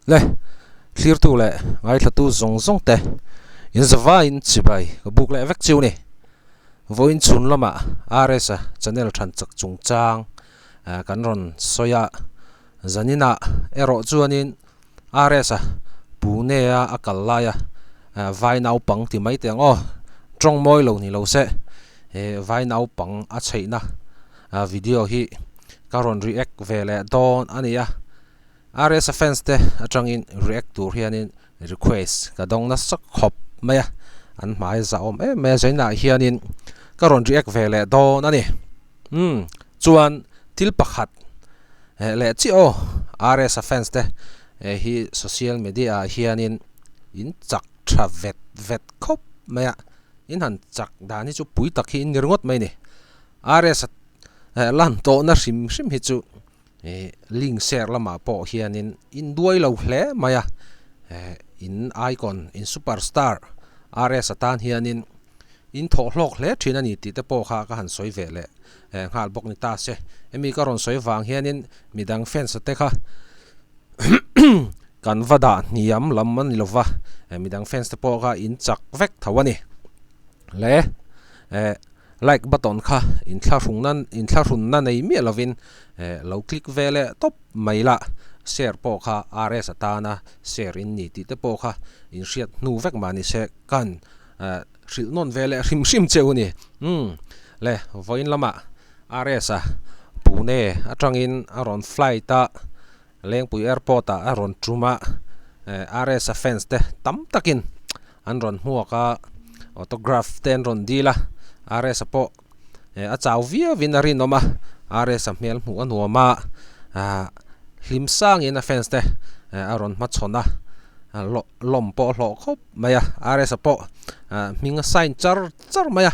le clear tu le ngai thatu zong zong te in zawa in chibai buk le vek chiu ni voin chun lama aresa channel than chak chung chang kan ron soya zanina ero chuanin aresa pune a akallaya vai nau pang ti mai teng o trong moi lo ni lo se vai nau pang a cheina video hi karon react vele don ania RS fans te atangin react tur hianin request ka dong na sak khop maya an mai za om me zaina hianin karon react vele don ani chuan til pakhat le chi o RS fans te hi social media hianin in chak tha vet khop maya in han chak dani chu pui tak hi in nirngot mai ni RS lan to na sim hi chu link share lama po hianin in duai lo hle maya in icon in superstar RS atan hianin in tho hlok hle thina ni ti te po kha ka han soi vele ngal bok ni ta se emi ka ron soi wang hianin midang fans te kha kan vada niam lam man lova midang fans te po kha in chak vek thawani le like button kha in thlahun na nei mi lovin lo click vele top maila share po kha RS atana share in ni ti te po kha in riat nu vek mani se kan ril non vele rim cheuni le voin lama RS a pune atangin aron flight ta lengpui airport a aron truma RS fans te tam takin anron huaka autograph ten ron dila RS po a chaw via vinari noma RS mel mu anoma hlim sang in a fans te aron ma chona lom po lo khop maya RS po ming sign char maya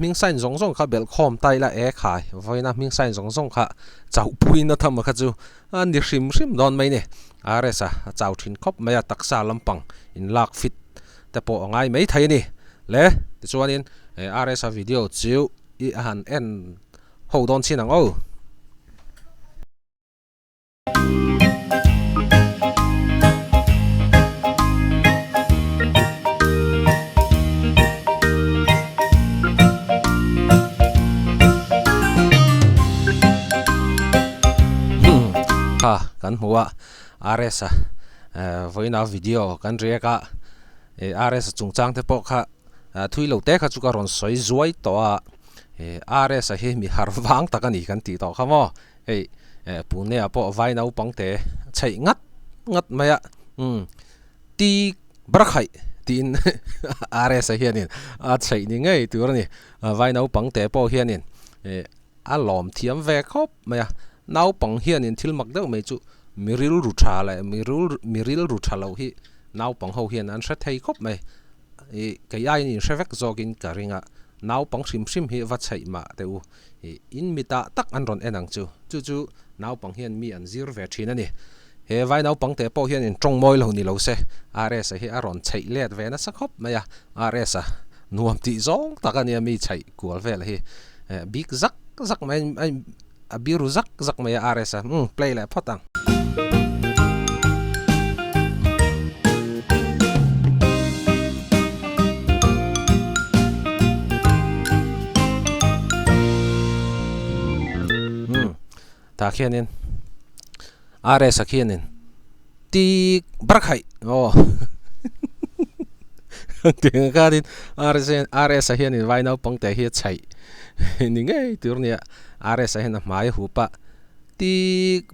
ming sign zong zong kha bel khom tai la e khai voina ming sign zong zong kha chaw puin na tham kha chu an di hrim don mai ne RS a chaw thin khop maya taksa lampang in lak fit te po ngai mai thai ni le ti chuanin RS video chiu I han en ho don chinang o kan huwa RS voina video kan riaka RS chungchang te po kha thui lo te kha chu ka ron soi zuai to a RS hi mi harwang takani kan ti to khamo pune a po vai nau pang te chei ngat maya ti brakhai tin RS hianin a chei ni ngai tur ni vai nau pang te po hianin a lom thiam ve khop maya nau pang hianin thil mak deuh mai chu miril ru tha la miril ru tha lo hi nau pang ho hian an hre thei khop mai cái ai ni shevek zogin karinga nau pang sim hi va chai ma teu in mita tak an ron enang chu nau pang hian mi an zir ve thina ni he vai nau pang te po hian in trong moi lo ni lo se RS hi aron chei let ve na sakhop maya RS nuam ti zong takania mi chai kual vel hi big zak mai biru zak maya RS play la photang ta khianin RS khianin ti brakhai tiếng ca din RS hianin vai nau pang te hi chai ni ngai turnia RS hian mai hupa ti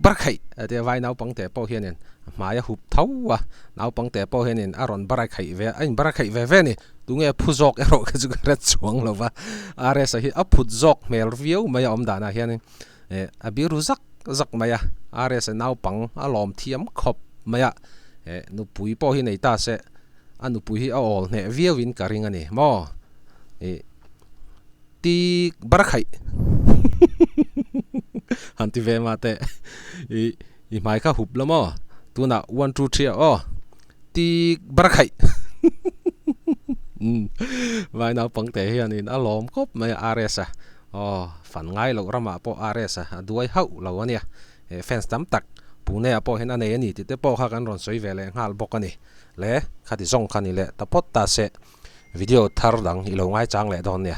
brakhai te vai nau pang te po hianin mai hup thawa nau pang te po hianin aron brakhai ve ain brakhai ve ni tunge phuzok ero ka chu ret chuang lova RS hi a phuzok mel view mai om dana hianin abiru zak maya RS nau pang alom thiam khop maya nu pui po hi nei ta se anu pui hi all ne viewin karing ani mo ti brakhai hanti ve mate I mai kha hup lamo tuna 1 2 3 ti brakhai vai nau pang te hianin alom khop maya RS fan ngai lo rama po RS duai hau lo ania fans tam tak pu ne apo hen ane ni ti te po kha kan ron soi ve le ngal bok ani le khati zong khani le tapot ta se video thar dang ilo ngai chang le don ne